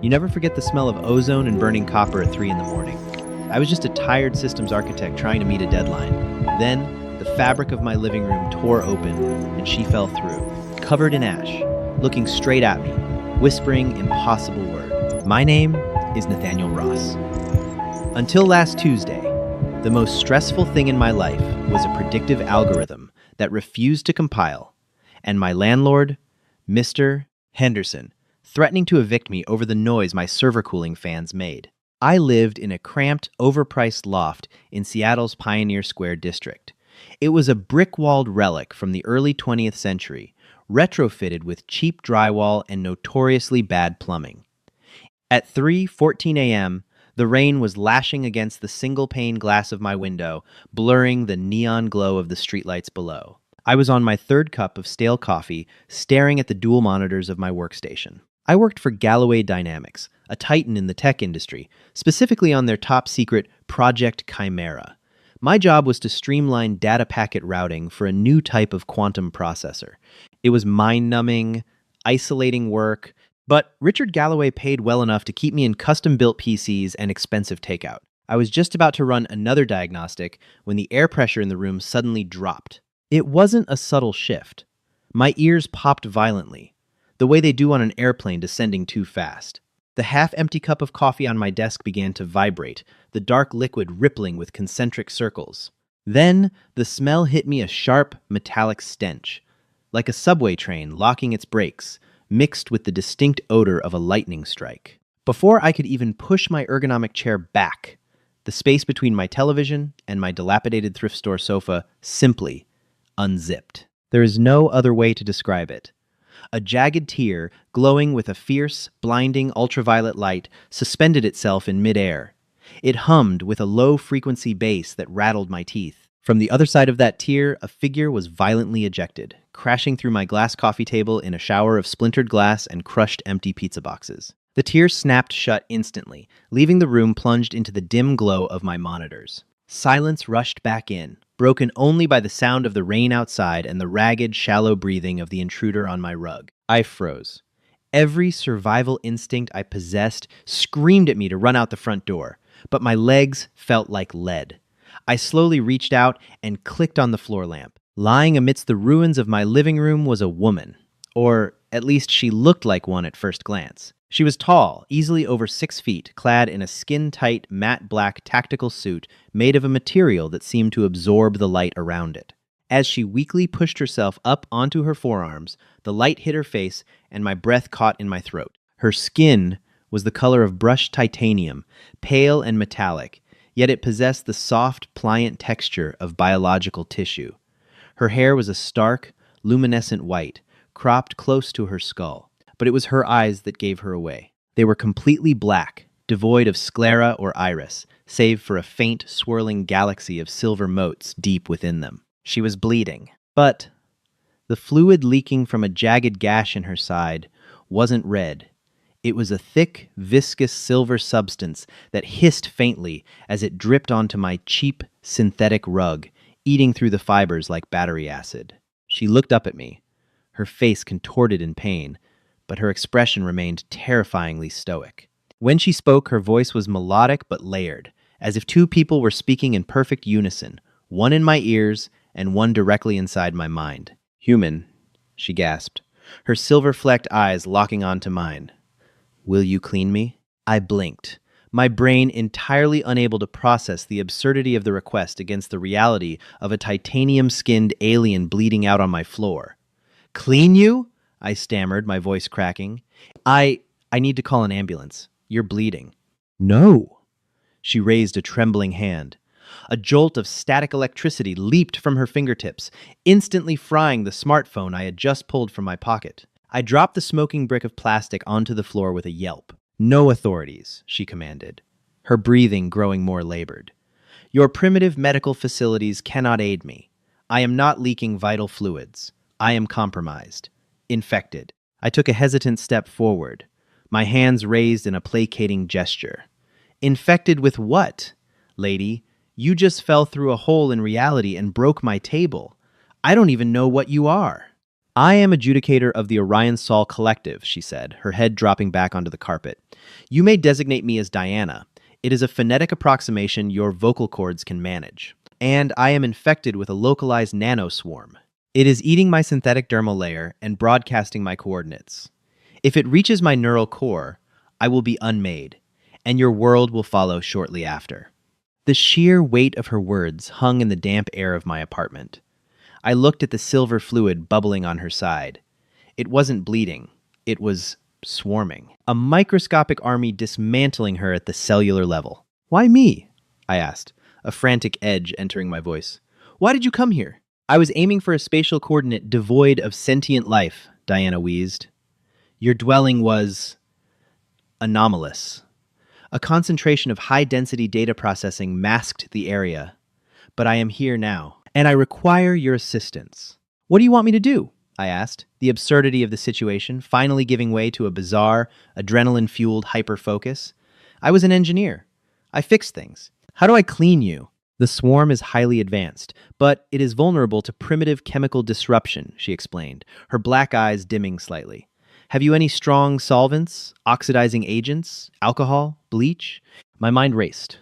You never forget the smell of ozone and burning copper at 3 in the morning. I was just a tired systems architect trying to meet a deadline. Then, the fabric of my living room tore open, and she fell through, covered in ash, looking straight at me, whispering impossible words. My name is Nathaniel Ross. Until last Tuesday, the most stressful thing in my life was a predictive algorithm that refused to compile, and my landlord, Mr. Henderson, threatening to evict me over the noise my server cooling fans made. I lived in a cramped, overpriced loft in Seattle's Pioneer Square district. It was a brick-walled relic from the early 20th century, retrofitted with cheap drywall and notoriously bad plumbing. At 3:14 a.m., the rain was lashing against the single-pane glass of my window, blurring the neon glow of the streetlights below. I was on my third cup of stale coffee, staring at the dual monitors of my workstation. I worked for Galloway Dynamics, a titan in the tech industry, specifically on their top-secret Project Chimera. My job was to streamline data packet routing for a new type of quantum processor. It was mind-numbing, isolating work, but Richard Galloway paid well enough to keep me in custom-built PCs and expensive takeout. I was just about to run another diagnostic when the air pressure in the room suddenly dropped. It wasn't a subtle shift. My ears popped violently, the way they do on an airplane descending too fast. The half-empty cup of coffee on my desk began to vibrate, the dark liquid rippling with concentric circles. Then, the smell hit me a sharp, metallic stench, like a subway train locking its brakes, mixed with the distinct odor of a lightning strike. Before I could even push my ergonomic chair back, the space between my television and my dilapidated thrift store sofa simply unzipped. There is no other way to describe it. A jagged tear, glowing with a fierce, blinding ultraviolet light, suspended itself in midair. It hummed with a low-frequency bass that rattled my teeth. From the other side of that tear, a figure was violently ejected, crashing through my glass coffee table in a shower of splintered glass and crushed empty pizza boxes. The tear snapped shut instantly, leaving the room plunged into the dim glow of my monitors. Silence rushed back in, broken only by the sound of the rain outside and the ragged, shallow breathing of the intruder on my rug. I froze. Every survival instinct I possessed screamed at me to run out the front door, but my legs felt like lead. I slowly reached out and clicked on the floor lamp. Lying amidst the ruins of my living room was a woman, or at least she looked like one at first glance. She was tall, easily over 6 feet, clad in a skin-tight, matte black tactical suit made of a material that seemed to absorb the light around it. As she weakly pushed herself up onto her forearms, the light hit her face and my breath caught in my throat. Her skin was the color of brushed titanium, pale and metallic, yet it possessed the soft, pliant texture of biological tissue. Her hair was a stark, luminescent white, cropped close to her skull, but it was her eyes that gave her away. They were completely black, devoid of sclera or iris, save for a faint, swirling galaxy of silver motes deep within them. She was bleeding, but the fluid leaking from a jagged gash in her side wasn't red. It was a thick, viscous silver substance that hissed faintly as it dripped onto my cheap, synthetic rug, eating through the fibers like battery acid. She looked up at me, her face contorted in pain, but her expression remained terrifyingly stoic. When she spoke, her voice was melodic but layered, as if two people were speaking in perfect unison, one in my ears and one directly inside my mind. "Human," she gasped, her silver-flecked eyes locking onto mine. "Will you clean me?" I blinked, my brain entirely unable to process the absurdity of the request against the reality of a titanium-skinned alien bleeding out on my floor. "Clean you?" I stammered, my voice cracking. I need to call an ambulance. You're bleeding." "No." She raised a trembling hand. A jolt of static electricity leaped from her fingertips, instantly frying the smartphone I had just pulled from my pocket. I dropped the smoking brick of plastic onto the floor with a yelp. "No authorities," she commanded, her breathing growing more labored. "Your primitive medical facilities cannot aid me. I am not leaking vital fluids. I am compromised. Infected." I took a hesitant step forward, my hands raised in a placating gesture. "Infected with what? Lady, you just fell through a hole in reality and broke my table. I don't even know what you are." I am adjudicator of the Orion Sol Collective, she said, her head dropping back onto the carpet. You may designate me as Diana. It is a phonetic approximation your vocal cords can manage. And I am infected with a localized nanoswarm. It is eating my synthetic dermal layer and broadcasting my coordinates. If it reaches my neural core, I will be unmade, and your world will follow shortly after. The sheer weight of her words hung in the damp air of my apartment. I looked at the silver fluid bubbling on her side. It wasn't bleeding. It was swarming. A microscopic army dismantling her at the cellular level. Why me? I asked, a frantic edge entering my voice. Why did you come here? I was aiming for a spatial coordinate devoid of sentient life, Diana wheezed. Your dwelling was anomalous. A concentration of high-density data processing masked the area. But I am here now, and I require your assistance. What do you want me to do? I asked, the absurdity of the situation finally giving way to a bizarre, adrenaline-fueled hyper-focus. I was an engineer. I fixed things. How do I clean you? The swarm is highly advanced, but it is vulnerable to primitive chemical disruption, she explained, her black eyes dimming slightly. Have you any strong solvents, oxidizing agents, alcohol, bleach? My mind raced.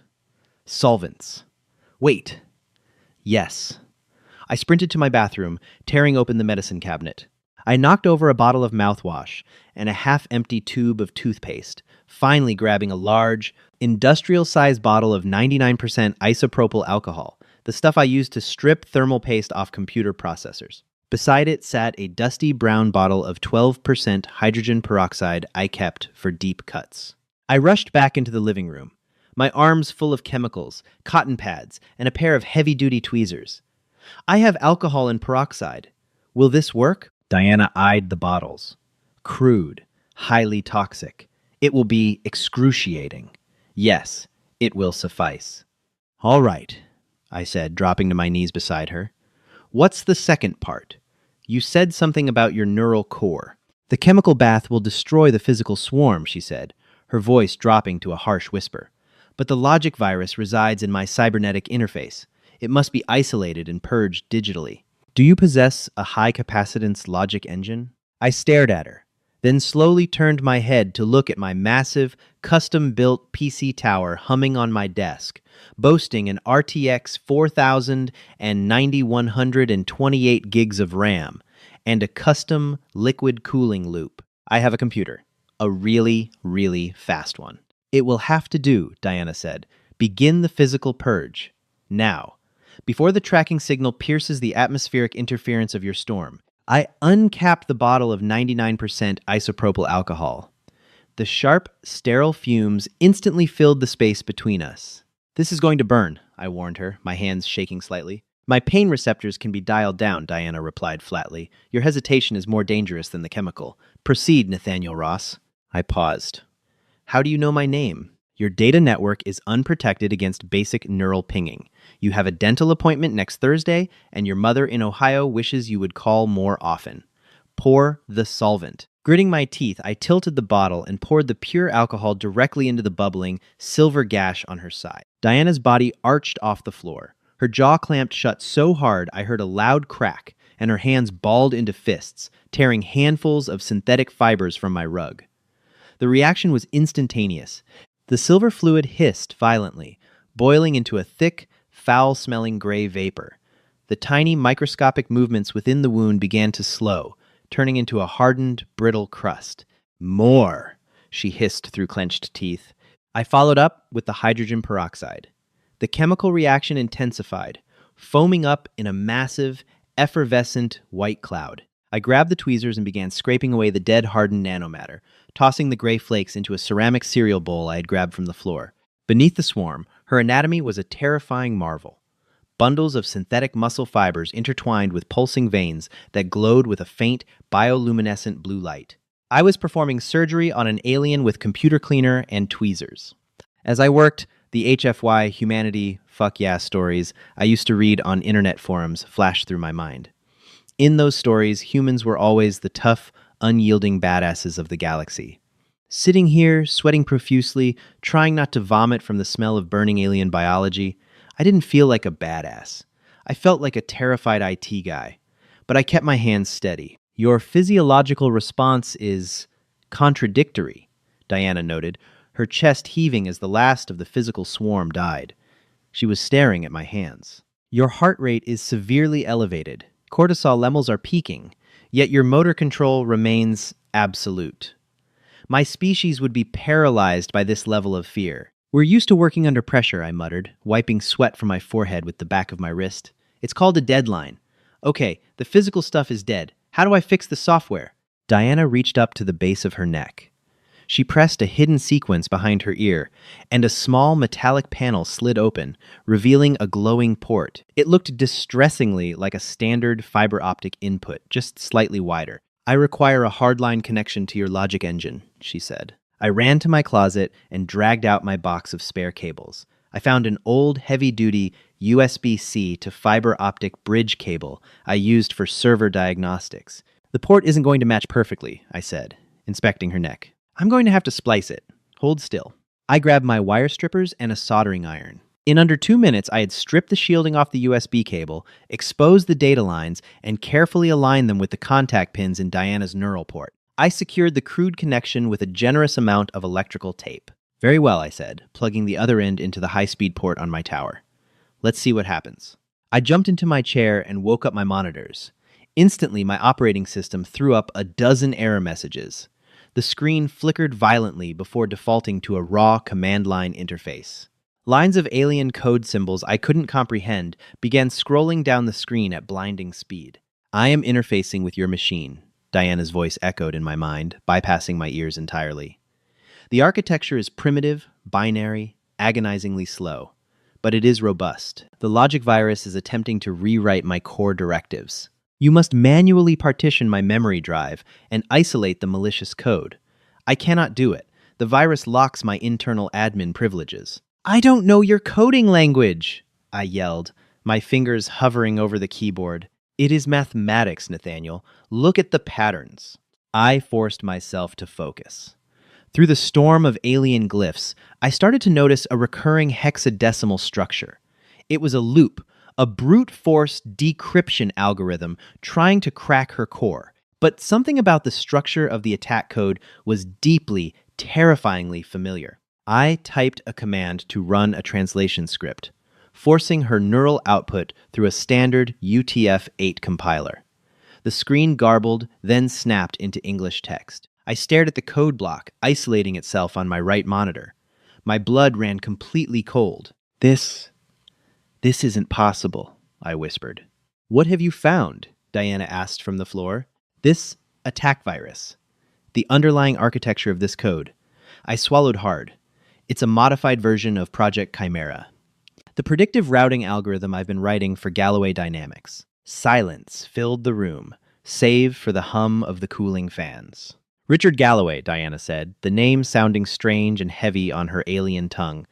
Solvents. Wait. Yes. I sprinted to my bathroom, tearing open the medicine cabinet. I knocked over a bottle of mouthwash and a half-empty tube of toothpaste, finally grabbing a large, industrial-sized bottle of 99% isopropyl alcohol, the stuff I used to strip thermal paste off computer processors. Beside it sat a dusty brown bottle of 12% hydrogen peroxide I kept for deep cuts. I rushed back into the living room, my arms full of chemicals, cotton pads, and a pair of heavy-duty tweezers. I have alcohol and peroxide. Will this work? Diana eyed the bottles. Crude, highly toxic. It will be excruciating. Yes, it will suffice. All right, I said, dropping to my knees beside her. What's the second part? You said something about your neural core. The chemical bath will destroy the physical swarm, she said, her voice dropping to a harsh whisper. But the logic virus resides in my cybernetic interface. It must be isolated and purged digitally. Do you possess a high-capacitance logic engine? I stared at her, then slowly turned my head to look at my massive, custom-built PC tower humming on my desk, boasting an RTX 4000 and 9128 gigs of RAM, and a custom liquid cooling loop. I have a computer, a really, really fast one. It will have to do, Diana said. Begin the physical purge. Now. Before the tracking signal pierces the atmospheric interference of your storm, I uncapped the bottle of 99% isopropyl alcohol. The sharp, sterile fumes instantly filled the space between us. This is going to burn, I warned her, my hands shaking slightly. My pain receptors can be dialed down, Diana replied flatly. Your hesitation is more dangerous than the chemical. Proceed, Nathaniel Ross. I paused. How do you know my name? Your data network is unprotected against basic neural pinging. You have a dental appointment next Thursday, and your mother in Ohio wishes you would call more often. Pour the solvent. Gritting my teeth, I tilted the bottle and poured the pure alcohol directly into the bubbling, silver gash on her side. Diana's body arched off the floor. Her jaw clamped shut so hard I heard a loud crack, and her hands balled into fists, tearing handfuls of synthetic fibers from my rug. The reaction was instantaneous. The silver fluid hissed violently, boiling into a thick, foul-smelling gray vapor. The tiny microscopic movements within the wound began to slow, turning into a hardened, brittle crust. More, she hissed through clenched teeth. I followed up with the hydrogen peroxide. The chemical reaction intensified, foaming up in a massive, effervescent white cloud. I grabbed the tweezers and began scraping away the dead, hardened nanomatter, tossing the gray flakes into a ceramic cereal bowl I had grabbed from the floor. Beneath the swarm, her anatomy was a terrifying marvel. Bundles of synthetic muscle fibers intertwined with pulsing veins that glowed with a faint, bioluminescent blue light. I was performing surgery on an alien with computer cleaner and tweezers. As I worked, the HFY humanity fuck yeah stories I used to read on internet forums flashed through my mind. In those stories, humans were always the tough, unyielding badasses of the galaxy. Sitting here, sweating profusely, trying not to vomit from the smell of burning alien biology, I didn't feel like a badass. I felt like a terrified IT guy. But I kept my hands steady. Your physiological response is contradictory, Diana noted, her chest heaving as the last of the physical swarm died. She was staring at my hands. Your heart rate is severely elevated. Cortisol levels are peaking, yet your motor control remains absolute. My species would be paralyzed by this level of fear. We're used to working under pressure, I muttered, wiping sweat from my forehead with the back of my wrist. It's called a deadline. Okay, the physical stuff is dead. How do I fix the software? Diana reached up to the base of her neck. She pressed a hidden sequence behind her ear, and a small metallic panel slid open, revealing a glowing port. It looked distressingly like a standard fiber optic input, just slightly wider. I require a hardline connection to your logic engine, she said. I ran to my closet and dragged out my box of spare cables. I found an old, heavy-duty USB-C to fiber optic bridge cable I used for server diagnostics. The port isn't going to match perfectly, I said, inspecting her neck. I'm going to have to splice it. Hold still. I grabbed my wire strippers and a soldering iron. In under 2 minutes, I had stripped the shielding off the USB cable, exposed the data lines, and carefully aligned them with the contact pins in Diana's neural port. I secured the crude connection with a generous amount of electrical tape. Very well, I said, plugging the other end into the high-speed port on my tower. Let's see what happens. I jumped into my chair and woke up my monitors. Instantly, my operating system threw up a dozen error messages. The screen flickered violently before defaulting to a raw command line interface. Lines of alien code symbols I couldn't comprehend began scrolling down the screen at blinding speed. I am interfacing with your machine, Diana's voice echoed in my mind, bypassing my ears entirely. The architecture is primitive, binary, agonizingly slow, but it is robust. The logic virus is attempting to rewrite my core directives. You must manually partition my memory drive and isolate the malicious code. I cannot do it. The virus locks my internal admin privileges. I don't know your coding language, I yelled, my fingers hovering over the keyboard. It is mathematics, Nathaniel. Look at the patterns. I forced myself to focus. Through the storm of alien glyphs, I started to notice a recurring hexadecimal structure. It was a loop, a brute force decryption algorithm trying to crack her core. But something about the structure of the attack code was deeply, terrifyingly familiar. I typed a command to run a translation script, forcing her neural output through a standard UTF-8 compiler. The screen garbled, then snapped into English text. I stared at the code block, isolating itself on my right monitor. My blood ran completely cold. This isn't possible, I whispered. What have you found? Diana asked from the floor. This attack virus. The underlying architecture of this code. I swallowed hard. It's a modified version of Project Chimera. The predictive routing algorithm I've been writing for Galloway Dynamics. Silence filled the room, save for the hum of the cooling fans. Richard Galloway, Diana said, the name sounding strange and heavy on her alien tongue.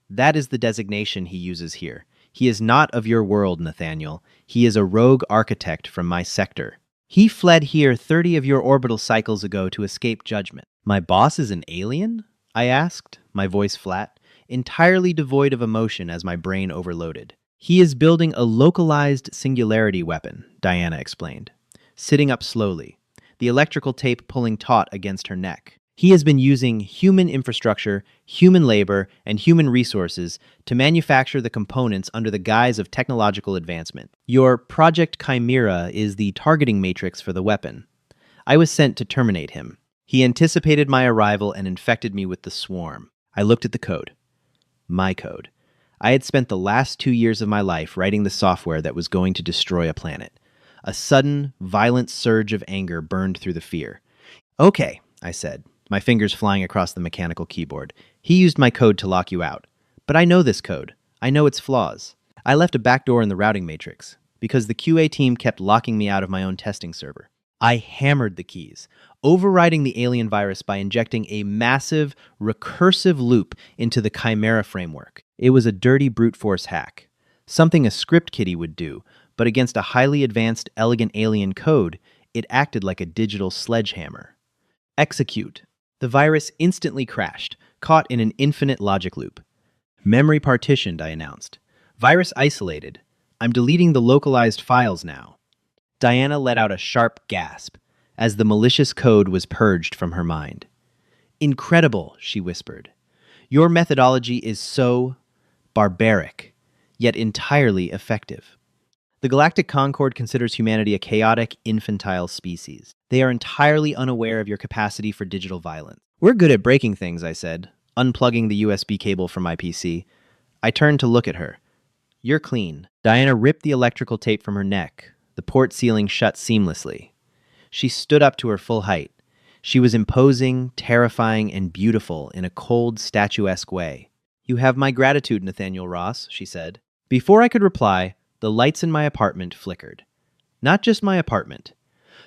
That is the designation he uses here. He is not of your world, Nathaniel. He is a rogue architect from my sector. He fled here 30 of your orbital cycles ago to escape judgment. My boss is an alien? I asked, my voice flat, entirely devoid of emotion as my brain overloaded. He is building a localized singularity weapon, Diana explained, sitting up slowly, the electrical tape pulling taut against her neck. He has been using human infrastructure, human labor, and human resources to manufacture the components under the guise of technological advancement. Your Project Chimera is the targeting matrix for the weapon. I was sent to terminate him. He anticipated my arrival and infected me with the swarm. I looked at the code. My code. I had spent the last 2 years of my life writing the software that was going to destroy a planet. A sudden, violent surge of anger burned through the fear. Okay, I said, my fingers flying across the mechanical keyboard. He used my code to lock you out. But I know this code. I know its flaws. I left a backdoor in the routing matrix, because the QA team kept locking me out of my own testing server. I hammered the keys, overriding the alien virus by injecting a massive, recursive loop into the Chimera framework. It was a dirty brute force hack, something a script kiddie would do, but against a highly advanced, elegant alien code, it acted like a digital sledgehammer. Execute. The virus instantly crashed, caught in an infinite logic loop. Memory partitioned, I announced. Virus isolated. I'm deleting the localized files now. Diana let out a sharp gasp. as the malicious code was purged from her mind. "Incredible," she whispered. "Your methodology is so barbaric, yet entirely effective." The Galactic Concord considers humanity a chaotic, infantile species. They are entirely unaware of your capacity for digital violence. "We're good at breaking things," I said, unplugging the USB cable from my PC. I turned to look at her. "You're clean." Diana ripped the electrical tape from her neck. The port ceiling shut seamlessly. She stood up to her full height. She was imposing, terrifying, and beautiful in a cold, statuesque way. "You have my gratitude, Nathaniel Ross," she said. Before I could reply, the lights in my apartment flickered. Not just my apartment.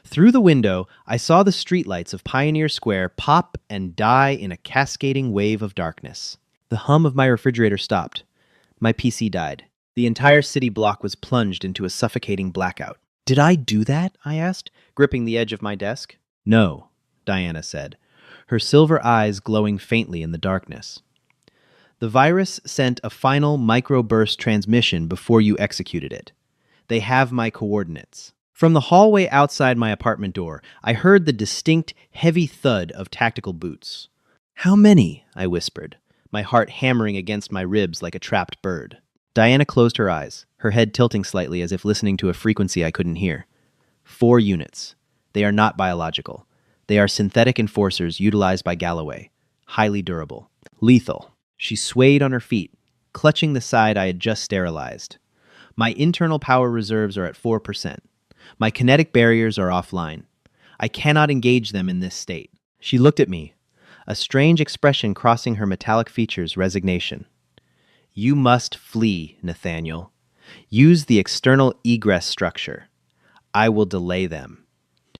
Through the window, I saw the streetlights of Pioneer Square pop and die in a cascading wave of darkness. The hum of my refrigerator stopped. My PC died. The entire city block was plunged into a suffocating blackout. "Did I do that?" I asked, gripping the edge of my desk. "No," Diana said, her silver eyes glowing faintly in the darkness. "The virus sent a final microburst transmission before you executed it. They have my coordinates." From the hallway outside my apartment door, I heard the distinct, heavy thud of tactical boots. "How many?" I whispered, my heart hammering against my ribs like a trapped bird. Diana closed her eyes, her head tilting slightly as if listening to a frequency I couldn't hear. 4 units. They are not biological. They are synthetic enforcers utilized by Galloway. Highly durable. Lethal. She swayed on her feet, clutching the side I had just sterilized. "My internal power reserves are at 4%. My kinetic barriers are offline. I cannot engage them in this state." She looked at me, a strange expression crossing her metallic features, resignation. "You must flee, Nathaniel. Use the external egress structure. I will delay them.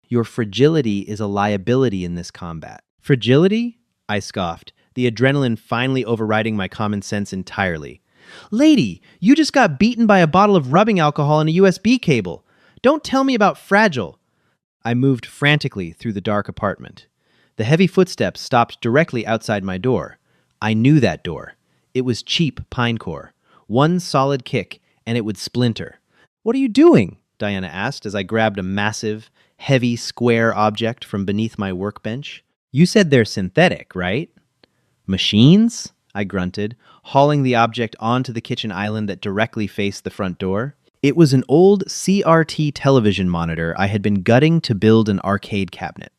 Your fragility is a liability in this combat." "Fragility?" I scoffed, the adrenaline finally overriding my common sense entirely. "Lady, you just got beaten by a bottle of rubbing alcohol and a USB cable. Don't tell me about fragile." I moved frantically through the dark apartment. The heavy footsteps stopped directly outside my door. I knew that door. It was cheap pine core. One solid kick, and it would splinter. "What are you doing?" Diana asked as I grabbed a massive, heavy, square object from beneath my workbench. "You said they're synthetic, right?" "Machines?" I grunted, hauling the object onto the kitchen island that directly faced the front door. It was an old CRT television monitor I had been gutting to build an arcade cabinet.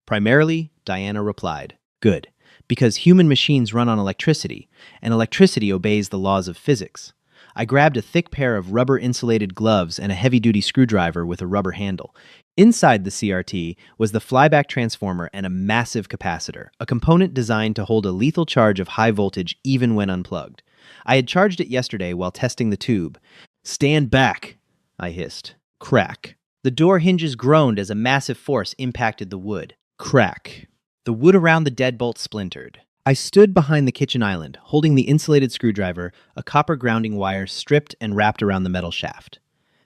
"Primarily," Diana replied. "Good, because human machines run on electricity, and electricity obeys the laws of physics." I grabbed a thick pair of rubber-insulated gloves and a heavy-duty screwdriver with a rubber handle. Inside the CRT was the flyback transformer and a massive capacitor, a component designed to hold a lethal charge of high voltage even when unplugged. I had charged it yesterday while testing the tube. "Stand back," I hissed. Crack. The door hinges groaned as a massive force impacted the wood. Crack. The wood around the deadbolt splintered. I stood behind the kitchen island, holding the insulated screwdriver, a copper grounding wire stripped and wrapped around the metal shaft.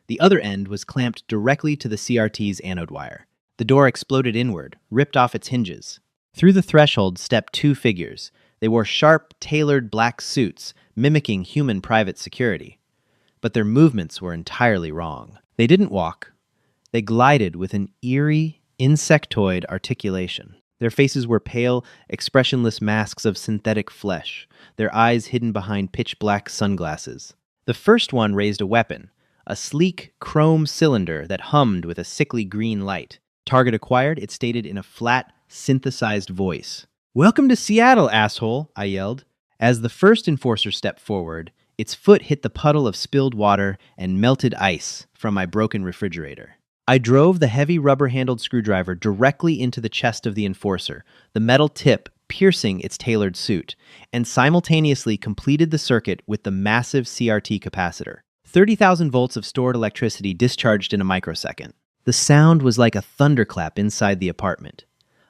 The other end was clamped directly to the CRT's anode wire. The door exploded inward, ripped off its hinges. Through the threshold stepped 2 figures. They wore sharp, tailored black suits, mimicking human private security. But their movements were entirely wrong. They didn't walk. They glided with an eerie, insectoid articulation. Their faces were pale, expressionless masks of synthetic flesh, their eyes hidden behind pitch-black sunglasses. The first one raised a weapon, a sleek, chrome cylinder that hummed with a sickly green light. Target acquired, it stated in a flat, synthesized voice. "Welcome to Seattle, asshole," I yelled. As the first enforcer stepped forward, its foot hit the puddle of spilled water and melted ice from my broken refrigerator. I drove the heavy rubber-handled screwdriver directly into the chest of the enforcer, the metal tip piercing its tailored suit, and simultaneously completed the circuit with the massive CRT capacitor. 30,000 volts of stored electricity discharged in a microsecond. The sound was like a thunderclap inside the apartment.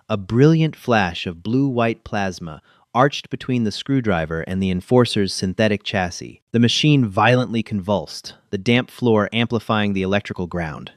A brilliant flash of blue-white plasma arched between the screwdriver and the enforcer's synthetic chassis. The machine violently convulsed, the damp floor amplifying the electrical ground.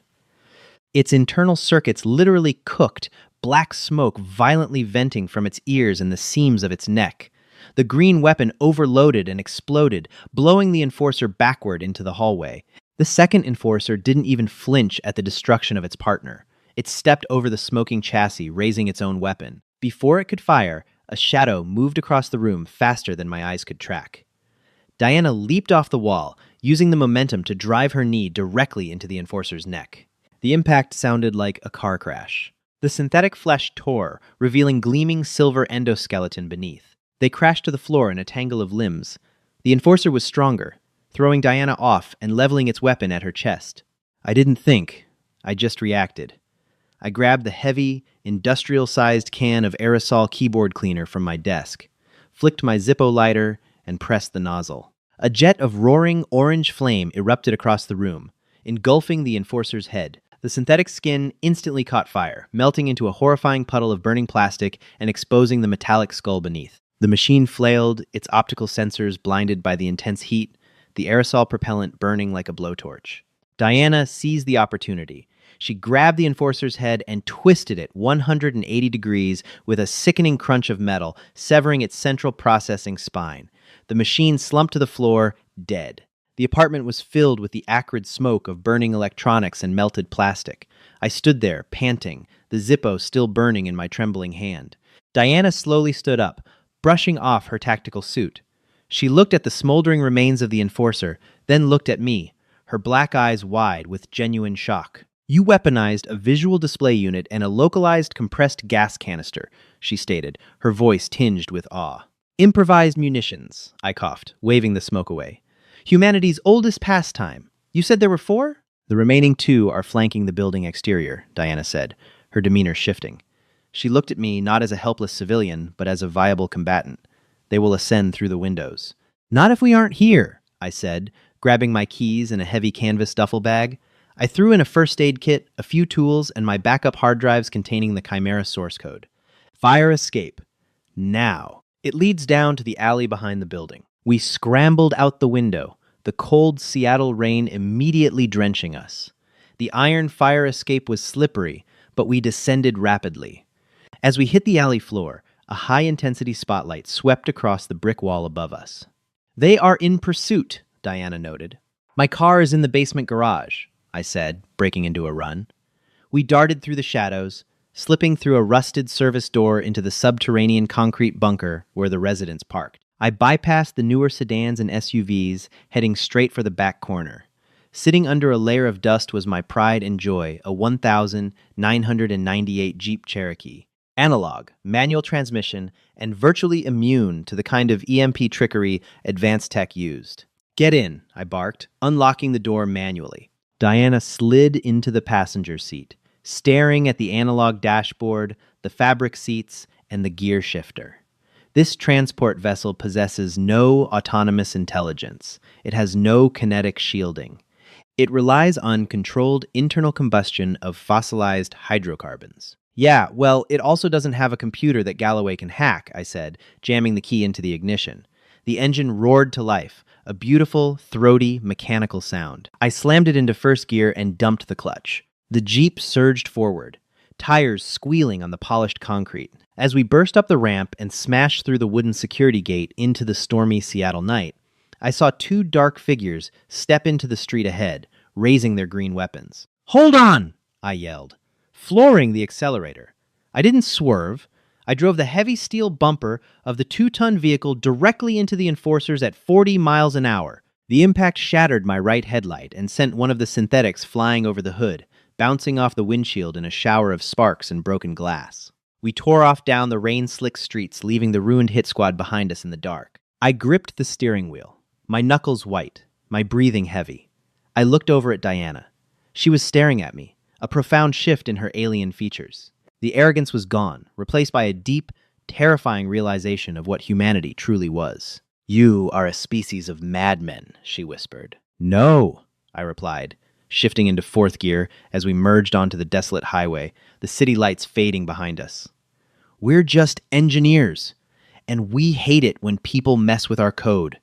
Its internal circuits literally cooked, black smoke violently venting from its ears and the seams of its neck. The green weapon overloaded and exploded, blowing the enforcer backward into the hallway. The second enforcer didn't even flinch at the destruction of its partner. It stepped over the smoking chassis, raising its own weapon. Before it could fire, a shadow moved across the room faster than my eyes could track. Diana leaped off the wall, using the momentum to drive her knee directly into the enforcer's neck. The impact sounded like a car crash. The synthetic flesh tore, revealing gleaming silver endoskeleton beneath. They crashed to the floor in a tangle of limbs. The enforcer was stronger, throwing Diana off and leveling its weapon at her chest. I didn't think. I just reacted. I grabbed the heavy, industrial-sized can of aerosol keyboard cleaner from my desk, flicked my Zippo lighter, and pressed the nozzle. A jet of roaring orange flame erupted across the room, engulfing the enforcer's head. The synthetic skin instantly caught fire, melting into a horrifying puddle of burning plastic and exposing the metallic skull beneath. The machine flailed, its optical sensors blinded by the intense heat, the aerosol propellant burning like a blowtorch. Diana seized the opportunity. She grabbed the enforcer's head and twisted it 180 degrees with a sickening crunch of metal, severing its central processing spine. The machine slumped to the floor, dead. The apartment was filled with the acrid smoke of burning electronics and melted plastic. I stood there, panting, the Zippo still burning in my trembling hand. Diana slowly stood up, brushing off her tactical suit. She looked at the smoldering remains of the enforcer, then looked at me, her black eyes wide with genuine shock. "You weaponized a visual display unit and a localized compressed gas canister," she stated, her voice tinged with awe. "Improvised munitions," I coughed, waving the smoke away. "Humanity's oldest pastime. You said there were 4? "The remaining 2 are flanking the building exterior," Diana said, her demeanor shifting. She looked at me not as a helpless civilian, but as a viable combatant. "They will ascend through the windows." "Not if we aren't here," I said, grabbing my keys and a heavy canvas duffel bag. I threw in a first aid kit, a few tools, and my backup hard drives containing the Chimera source code. Fire escape. Now. It leads down to the alley behind the building. We scrambled out the window, the cold Seattle rain immediately drenching us. The iron fire escape was slippery, but we descended rapidly. As we hit the alley floor, a high-intensity spotlight swept across the brick wall above us. "They are in pursuit," Diana noted. "My car is in the basement garage," I said, breaking into a run. We darted through the shadows, slipping through a rusted service door into the subterranean concrete bunker where the residents parked. I bypassed the newer sedans and SUVs, heading straight for the back corner. Sitting under a layer of dust was my pride and joy, a 1998 Jeep Cherokee. Analog, manual transmission, and virtually immune to the kind of EMP trickery advanced tech used. "Get in," I barked, unlocking the door manually. Diana slid into the passenger seat, staring at the analog dashboard, the fabric seats, and the gear shifter. This transport vessel possesses no autonomous intelligence. It has no kinetic shielding. It relies on controlled internal combustion of fossilized hydrocarbons. "Yeah, well, it also doesn't have a computer that Galloway can hack," I said, jamming the key into the ignition. The engine roared to life, a beautiful, throaty, mechanical sound. I slammed it into first gear and dumped the clutch. The Jeep surged forward, tires squealing on the polished concrete. As we burst up the ramp and smashed through the wooden security gate into the stormy Seattle night, I saw 2 dark figures step into the street ahead, raising their green weapons. "Hold on!" I yelled, flooring the accelerator. I didn't swerve. I drove the heavy steel bumper of the 2-ton vehicle directly into the enforcers at 40 miles an hour. The impact shattered my right headlight and sent one of the synthetics flying over the hood, bouncing off the windshield in a shower of sparks and broken glass. We tore off down the rain-slick streets, leaving the ruined hit squad behind us in the dark. I gripped the steering wheel, my knuckles white, my breathing heavy. I looked over at Diana. She was staring at me, a profound shift in her alien features. The arrogance was gone, replaced by a deep, terrifying realization of what humanity truly was. "You are a species of madmen," she whispered. "No," I replied, shifting into 4th gear as we merged onto the desolate highway, the city lights fading behind us. "We're just engineers, and we hate it when people mess with our code."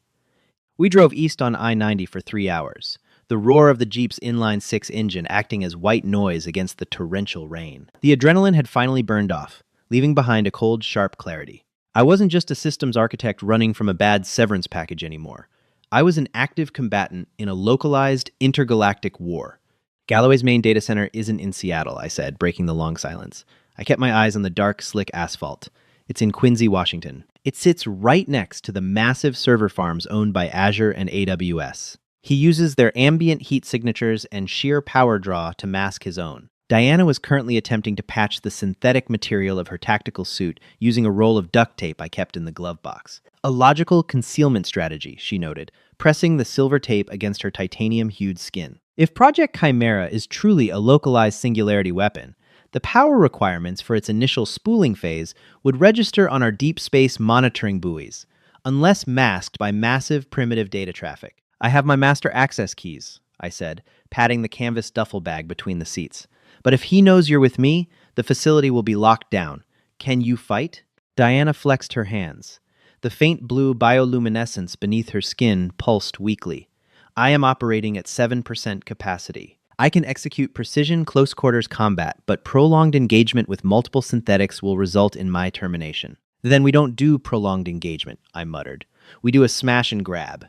We drove east on I-90 for 3 hours, the roar of the Jeep's inline-6 engine acting as white noise against the torrential rain. The adrenaline had finally burned off, leaving behind a cold, sharp clarity. I wasn't just a systems architect running from a bad severance package anymore. I was an active combatant in a localized, intergalactic war. Galloway's main data center isn't in Seattle, I said, breaking the long silence. I kept my eyes on the dark, slick asphalt. It's in Quincy, Washington. It sits right next to the massive server farms owned by Azure and AWS. He uses their ambient heat signatures and sheer power draw to mask his own. Diana was currently attempting to patch the synthetic material of her tactical suit using a roll of duct tape I kept in the glove box. A logical concealment strategy, she noted, pressing the silver tape against her titanium-hued skin. If Project Chimera is truly a localized singularity weapon, the power requirements for its initial spooling phase would register on our deep space monitoring buoys, unless masked by massive primitive data traffic. I have my master access keys, I said, patting the canvas duffel bag between the seats. But if he knows you're with me, the facility will be locked down. Can you fight? Diana flexed her hands. The faint blue bioluminescence beneath her skin pulsed weakly. I am operating at 7% capacity. I can execute precision close-quarters combat, but prolonged engagement with multiple synthetics will result in my termination. Then we don't do prolonged engagement, I muttered. We do a smash and grab.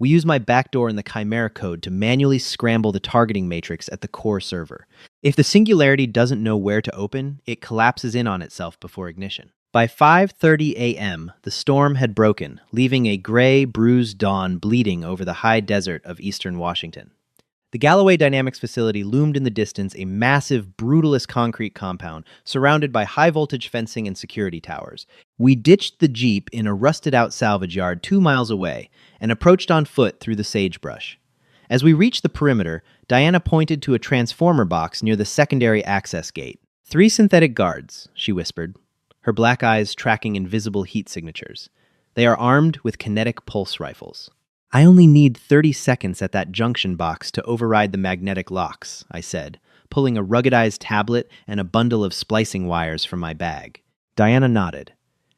We use my backdoor in the Chimera code to manually scramble the targeting matrix at the core server. If the singularity doesn't know where to open, it collapses in on itself before ignition. By 5:30 a.m., the storm had broken, leaving a gray, bruised dawn bleeding over the high desert of eastern Washington. The Galloway Dynamics facility loomed in the distance, a massive, brutalist concrete compound surrounded by high-voltage fencing and security towers. We ditched the Jeep in a rusted-out salvage yard 2 miles away and approached on foot through the sagebrush. As we reached the perimeter, Diana pointed to a transformer box near the secondary access gate. 3 synthetic guards, she whispered, her black eyes tracking invisible heat signatures. They are armed with kinetic pulse rifles. I only need 30 seconds at that junction box to override the magnetic locks, I said, pulling a ruggedized tablet and a bundle of splicing wires from my bag. Diana nodded.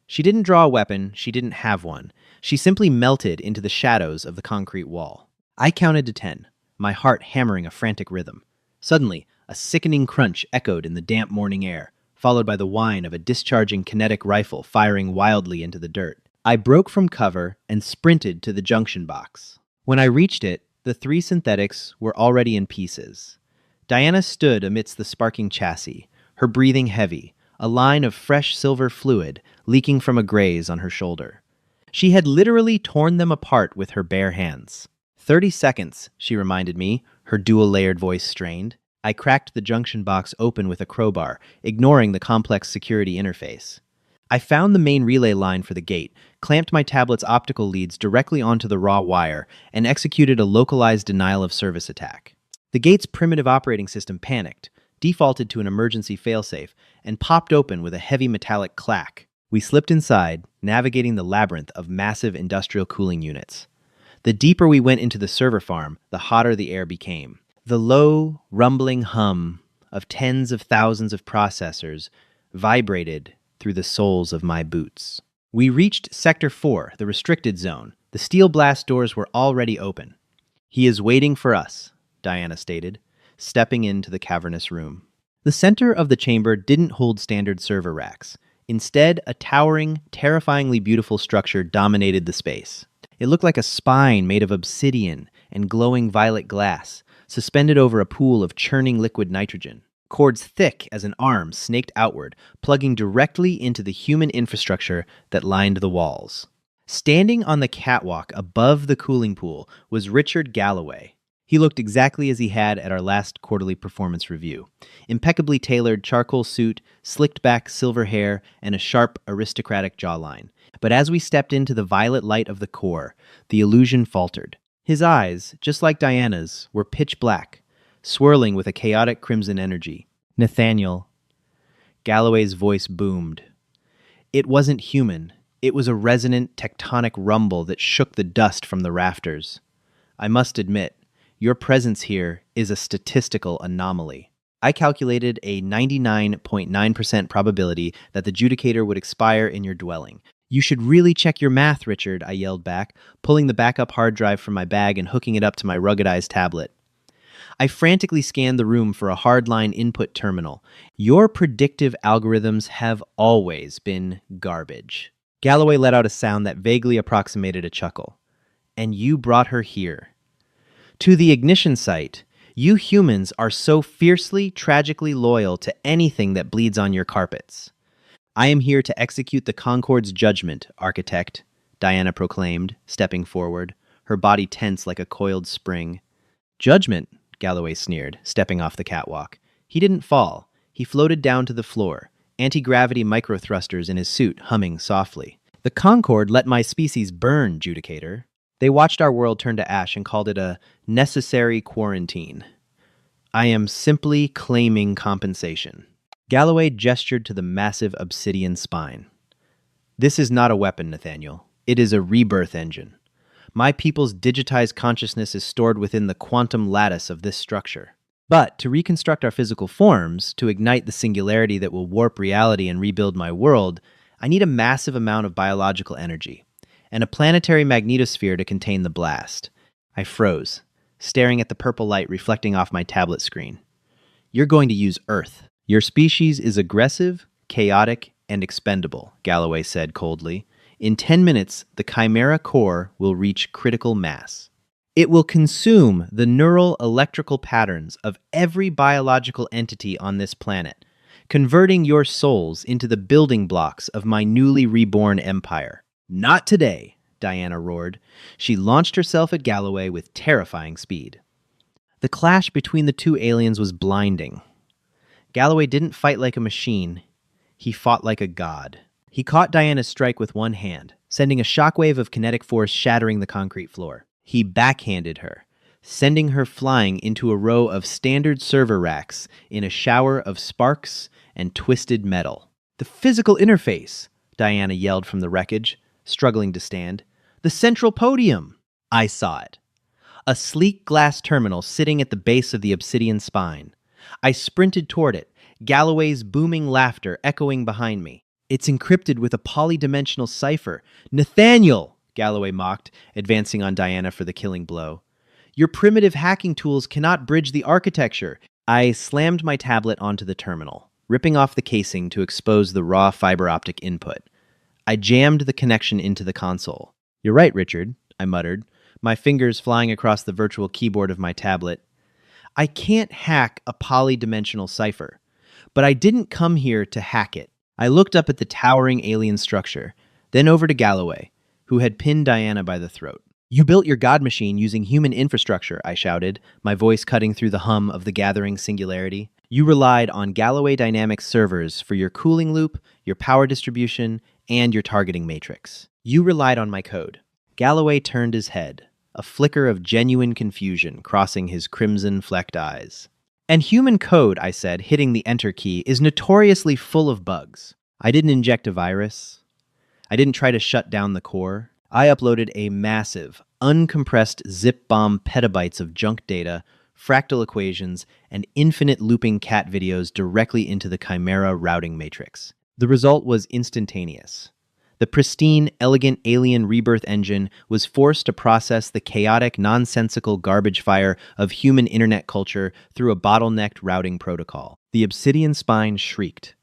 She didn't draw a weapon, she didn't have one. She simply melted into the shadows of the concrete wall. I counted to 10, my heart hammering a frantic rhythm. Suddenly, a sickening crunch echoed in the damp morning air, followed by the whine of a discharging kinetic rifle firing wildly into the dirt. I broke from cover and sprinted to the junction box. When I reached it, the 3 synthetics were already in pieces. Diana stood amidst the sparking chassis, her breathing heavy, a line of fresh silver fluid leaking from a graze on her shoulder. She had literally torn them apart with her bare hands. 30 seconds, she reminded me, her dual-layered voice strained. I cracked the junction box open with a crowbar, ignoring the complex security interface. I found the main relay line for the gate, clamped my tablet's optical leads directly onto the raw wire, and executed a localized denial-of-service attack. The gate's primitive operating system panicked, defaulted to an emergency failsafe, and popped open with a heavy metallic clack. We slipped inside, navigating the labyrinth of massive industrial cooling units. The deeper we went into the server farm, the hotter the air became. The low, rumbling hum of tens of thousands of processors vibrated through the soles of my boots. We reached Sector 4, the restricted zone. The steel blast doors were already open. He is waiting for us, Diana stated, stepping into the cavernous room. The center of the chamber didn't hold standard server racks. Instead, a towering, terrifyingly beautiful structure dominated the space. It looked like a spine made of obsidian and glowing violet glass, suspended over a pool of churning liquid nitrogen. Cords thick as an arm snaked outward, plugging directly into the human infrastructure that lined the walls. Standing on the catwalk above the cooling pool was Richard Galloway. He looked exactly as he had at our last quarterly performance review. Impeccably tailored charcoal suit, slicked back silver hair, and a sharp, aristocratic jawline. But as we stepped into the violet light of the core, the illusion faltered. His eyes, just like Diana's, were pitch black, swirling with a chaotic crimson energy. Nathaniel. Galloway's voice boomed. It wasn't human. It was a resonant, tectonic rumble that shook the dust from the rafters. I must admit, your presence here is a statistical anomaly. I calculated a 99.9% probability that the judicator would expire in your dwelling. You should really check your math, Richard, I yelled back, pulling the backup hard drive from my bag and hooking it up to my ruggedized tablet. I frantically scanned the room for a hardline input terminal. Your predictive algorithms have always been garbage. Galloway let out a sound that vaguely approximated a chuckle. And you brought her here. To the ignition site. You humans are so fiercely, tragically loyal to anything that bleeds on your carpets. I am here to execute the Concord's judgment, Architect, Diana proclaimed, stepping forward, her body tense like a coiled spring. Judgment, Galloway sneered, stepping off the catwalk. He didn't fall. He floated down to the floor, anti-gravity microthrusters in his suit humming softly. The Concord let my species burn, Judicator. They watched our world turn to ash and called it a necessary quarantine. I am simply claiming compensation. Galloway gestured to the massive obsidian spine. This is not a weapon, Nathaniel. It is a rebirth engine. My people's digitized consciousness is stored within the quantum lattice of this structure. But to reconstruct our physical forms, to ignite the singularity that will warp reality and rebuild my world, I need a massive amount of biological energy, and a planetary magnetosphere to contain the blast. I froze, staring at the purple light reflecting off my tablet screen. You're going to use Earth. Your species is aggressive, chaotic, and expendable, Galloway said coldly. In 10 minutes, the Chimera core will reach critical mass. It will consume the neural electrical patterns of every biological entity on this planet, converting your souls into the building blocks of my newly reborn empire. Not today, Diana roared. She launched herself at Galloway with terrifying speed. The clash between the two aliens was blinding. Galloway didn't fight like a machine. He fought like a god. He caught Diana's strike with one hand, sending a shockwave of kinetic force shattering the concrete floor. He backhanded her, sending her flying into a row of standard server racks in a shower of sparks and twisted metal. The physical interface, Diana yelled from the wreckage, struggling to stand. The central podium! I saw it. A sleek glass terminal sitting at the base of the obsidian spine. I sprinted toward it, Galloway's booming laughter echoing behind me. It's encrypted with a polydimensional cipher. Nathaniel! Galloway mocked, advancing on Diana for the killing blow. Your primitive hacking tools cannot bridge the architecture. I slammed my tablet onto the terminal, ripping off the casing to expose the raw fiber optic input. I jammed the connection into the console. You're right, Richard, I muttered, my fingers flying across the virtual keyboard of my tablet. I can't hack a polydimensional cipher, but I didn't come here to hack it. I looked up at the towering alien structure, then over to Galloway, who had pinned Diana by the throat. You built your god machine using human infrastructure, I shouted, my voice cutting through the hum of the gathering singularity. You relied on Galloway Dynamics servers for your cooling loop, your power distribution, and your targeting matrix. You relied on my code. Galloway turned his head, a flicker of genuine confusion crossing his crimson-flecked eyes. And human code, I said, hitting the enter key, is notoriously full of bugs. I didn't inject a virus. I didn't try to shut down the core. I uploaded a massive, uncompressed zip bomb petabytes of junk data, fractal equations, and infinite looping cat videos directly into the Chimera routing matrix. The result was instantaneous. The pristine, elegant alien rebirth engine was forced to process the chaotic, nonsensical garbage fire of human internet culture through a bottlenecked routing protocol. The obsidian spine shrieked.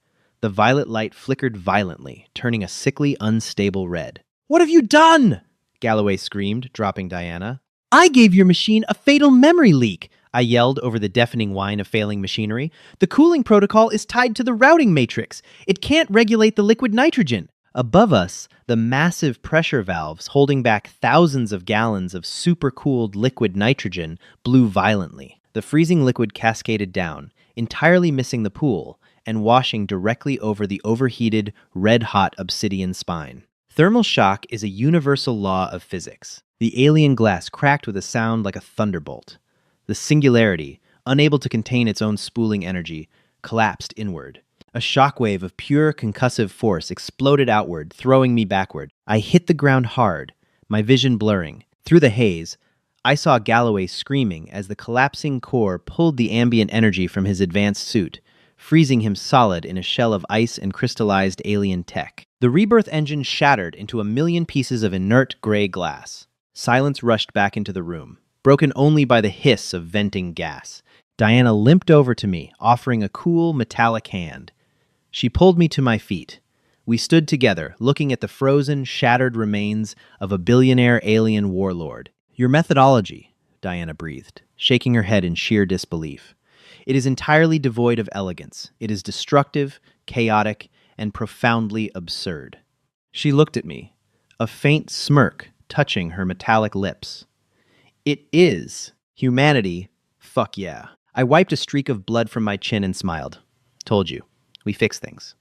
The violet light flickered violently, turning a sickly, unstable red. What have you done? Galloway screamed, dropping Diana. I gave your machine a fatal memory leak, I yelled over the deafening whine of failing machinery. The cooling protocol is tied to the routing matrix. It can't regulate the liquid nitrogen. Above us, the massive pressure valves holding back thousands of gallons of supercooled liquid nitrogen blew violently. The freezing liquid cascaded down, entirely missing the pool, and washing directly over the overheated, red-hot obsidian spine. Thermal shock is a universal law of physics. The alien glass cracked with a sound like a thunderbolt. The singularity, unable to contain its own spooling energy, collapsed inward. A shockwave of pure concussive force exploded outward, throwing me backward. I hit the ground hard, my vision blurring. Through the haze, I saw Galloway screaming as the collapsing core pulled the ambient energy from his advanced suit, freezing him solid in a shell of ice and crystallized alien tech. The rebirth engine shattered into a million pieces of inert gray glass. Silence rushed back into the room, broken only by the hiss of venting gas. Diana limped over to me, offering a cool, metallic hand. She pulled me to my feet. We stood together, looking at the frozen, shattered remains of a billionaire alien warlord. Your methodology, Diana breathed, shaking her head in sheer disbelief. It is entirely devoid of elegance. It is destructive, chaotic, and profoundly absurd. She looked at me, a faint smirk touching her metallic lips. It is. Humanity, fuck yeah. I wiped a streak of blood from my chin and smiled. Told you, we fix things.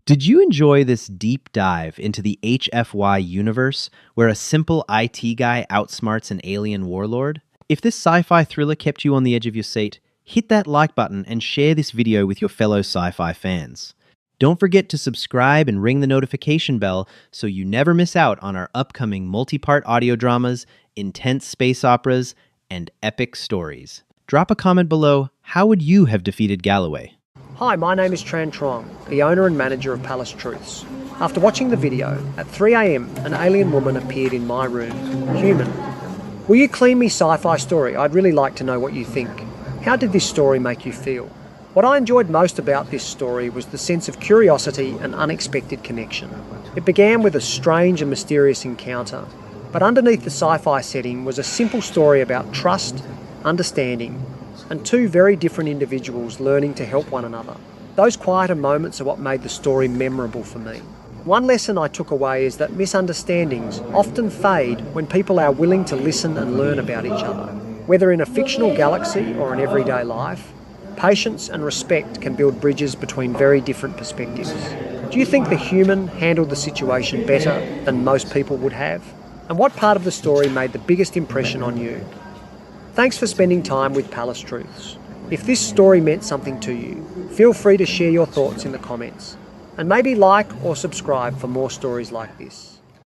Did you enjoy this deep dive into the HFY universe, where a simple IT guy outsmarts an alien warlord? If this sci-fi thriller kept you on the edge of your seat, hit that like button and share this video with your fellow sci-fi fans. Don't forget to subscribe and ring the notification bell so you never miss out on our upcoming multi-part audio dramas, intense space operas, and epic stories. Drop a comment below, how would you have defeated Galloway? Hi, my name is Tran Trong, the owner and manager of Palace Truths. After watching the video, at 3 AM, an alien woman appeared in my room, human. Will you clean me sci-fi story? I'd really like to know what you think. How did this story make you feel? What I enjoyed most about this story was the sense of curiosity and unexpected connection. It began with a strange and mysterious encounter, but underneath the sci-fi setting was a simple story about trust, understanding, and two very different individuals learning to help one another. Those quieter moments are what made the story memorable for me. One lesson I took away is that misunderstandings often fade when people are willing to listen and learn about each other. Whether in a fictional galaxy or in everyday life, patience and respect can build bridges between very different perspectives. Do you think the human handled the situation better than most people would have? And what part of the story made the biggest impression on you? Thanks for spending time with Palace Truths. If this story meant something to you, feel free to share your thoughts in the comments. And maybe like or subscribe for more stories like this.